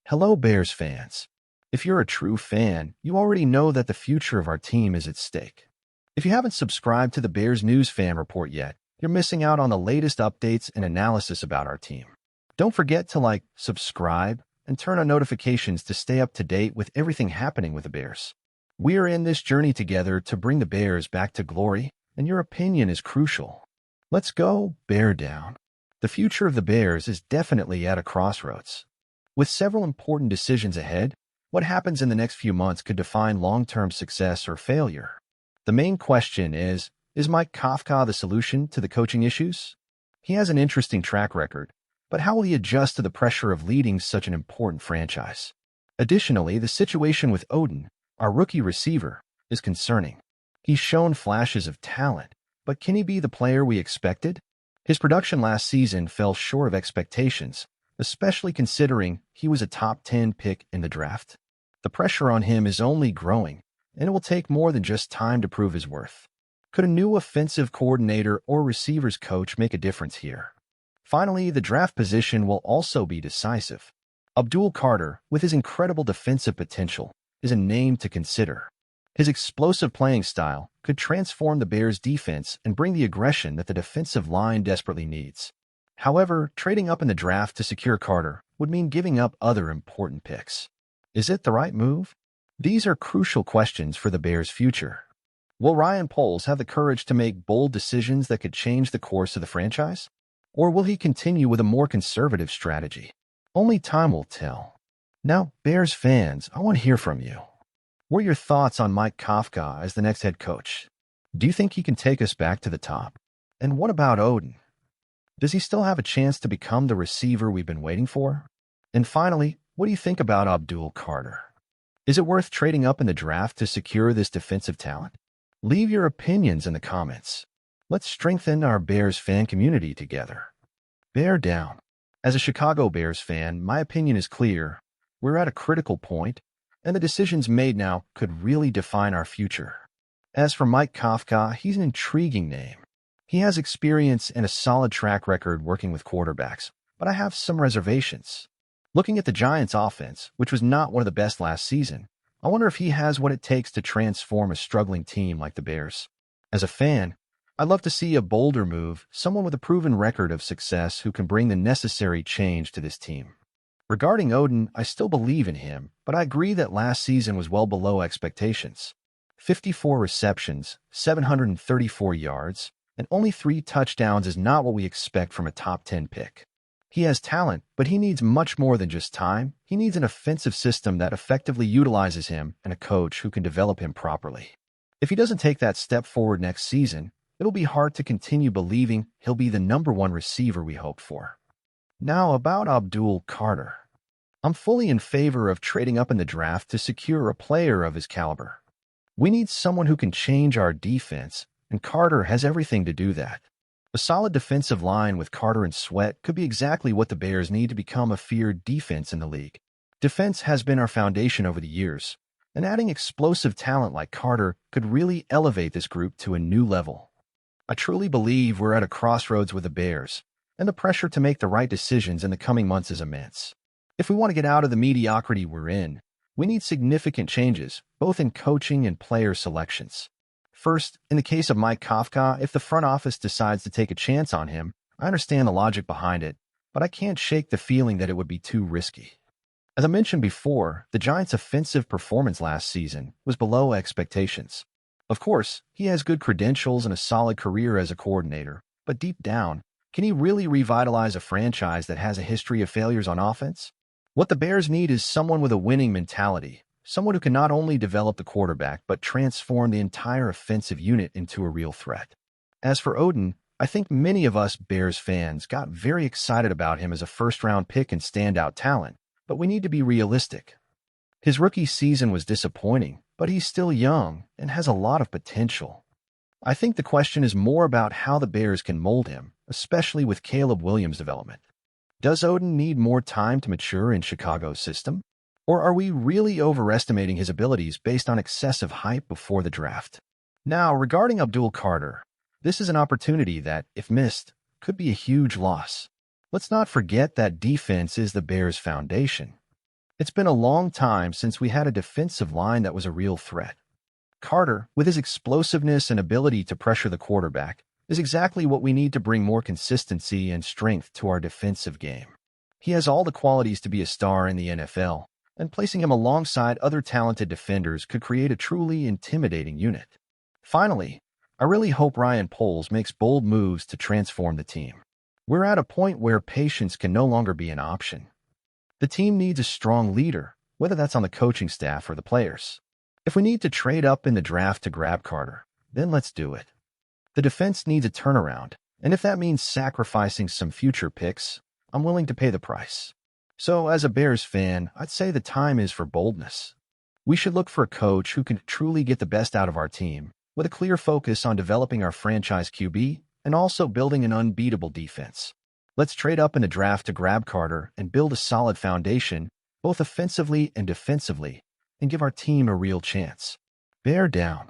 Hello, Bears fans. If you're a true fan, you already know that the future of our team is at stake. If you haven't subscribed to the Bears News Fan Report yet, you're missing out on the latest updates and analysis about our team. Don't forget to like, subscribe, and turn on notifications to stay up to date with everything happening with the Bears. We are in this journey together to bring the Bears back to glory, and your opinion is crucial. Let's go, Bear Down. The future of the Bears is definitely at a crossroads. With several important decisions ahead, what happens in the next few months could define long-term success or failure. The main question is Mike Kafka the solution to the coaching issues? He has an interesting track record, but how will he adjust to the pressure of leading such an important franchise? Additionally, the situation with Odin, our rookie receiver, is concerning. He's shown flashes of talent, but can he be the player we expected? His production last season fell short of expectations, especially considering he was a top 10 pick in the draft. The pressure on him is only growing, and it will take more than just time to prove his worth. Could a new offensive coordinator or receivers coach make a difference here? Finally, the draft position will also be decisive. Abdul Carter, with his incredible defensive potential, is a name to consider. His explosive playing style could transform the Bears' defense and bring the aggression that the defensive line desperately needs. However, trading up in the draft to secure Carter would mean giving up other important picks. Is it the right move? These are crucial questions for the Bears' future. Will Ryan Poles have the courage to make bold decisions that could change the course of the franchise? Or will he continue with a more conservative strategy? Only time will tell. Now, Bears fans, I want to hear from you. What are your thoughts on Mike Kafka as the next head coach? Do you think he can take us back to the top? And what about Odin? Does he still have a chance to become the receiver we've been waiting for? And finally, what do you think about Abdul Carter? Is it worth trading up in the draft to secure this defensive talent? Leave your opinions in the comments. Let's strengthen our Bears fan community together. Bear down. As a Chicago Bears fan, my opinion is clear. We're at a critical point, and the decisions made now could really define our future. As for Mike Kafka, he's an intriguing name. He has experience and a solid track record working with quarterbacks, but I have some reservations. Looking at the Giants' offense, which was not one of the best last season, I wonder if he has what it takes to transform a struggling team like the Bears. As a fan, I'd love to see a bolder move, someone with a proven record of success who can bring the necessary change to this team. Regarding Odin, I still believe in him, but I agree that last season was well below expectations. 54 receptions, 734 yards, and only 3 touchdowns is not what we expect from a top 10 pick. He has talent, but he needs much more than just time. He needs an offensive system that effectively utilizes him and a coach who can develop him properly. If he doesn't take that step forward next season, it'll be hard to continue believing he'll be the #1 receiver we hoped for. Now about Abdul Carter. I'm fully in favor of trading up in the draft to secure a player of his caliber. We need someone who can change our defense, and Carter has everything to do that. A solid defensive line with Carter and Sweat could be exactly what the Bears need to become a feared defense in the league. Defense has been our foundation over the years, and adding explosive talent like Carter could really elevate this group to a new level. I truly believe we're at a crossroads with the Bears, and the pressure to make the right decisions in the coming months is immense. If we want to get out of the mediocrity we're in, we need significant changes, both in coaching and player selections. First, in the case of Mike Kafka, if the front office decides to take a chance on him, I understand the logic behind it, but I can't shake the feeling that it would be too risky. As I mentioned before, the Giants' offensive performance last season was below expectations. Of course, he has good credentials and a solid career as a coordinator, but deep down, can he really revitalize a franchise that has a history of failures on offense? What the Bears need is someone with a winning mentality, someone who can not only develop the quarterback but transform the entire offensive unit into a real threat. As for Odin, I think many of us Bears fans got very excited about him as a first-round pick and standout talent, but we need to be realistic. His rookie season was disappointing, but he's still young and has a lot of potential. I think the question is more about how the Bears can mold him, especially with Caleb Williams' development. Does Odin need more time to mature in Chicago's system? Or are we really overestimating his abilities based on excessive hype before the draft? Now, regarding Abdul Carter, this is an opportunity that, if missed, could be a huge loss. Let's not forget that defense is the Bears' foundation. It's been a long time since we had a defensive line that was a real threat. Carter, with his explosiveness and ability to pressure the quarterback, is exactly what we need to bring more consistency and strength to our defensive game. He has all the qualities to be a star in the NFL, and placing him alongside other talented defenders could create a truly intimidating unit. Finally, I really hope Ryan Poles makes bold moves to transform the team. We're at a point where patience can no longer be an option. The team needs a strong leader, whether that's on the coaching staff or the players. If we need to trade up in the draft to grab Carter, then let's do it. The defense needs a turnaround, and if that means sacrificing some future picks, I'm willing to pay the price. So, as a Bears fan, I'd say the time is for boldness. We should look for a coach who can truly get the best out of our team, with a clear focus on developing our franchise QB and also building an unbeatable defense. Let's trade up in the draft to grab Carter and build a solid foundation, both offensively and defensively, and give our team a real chance. Bear down.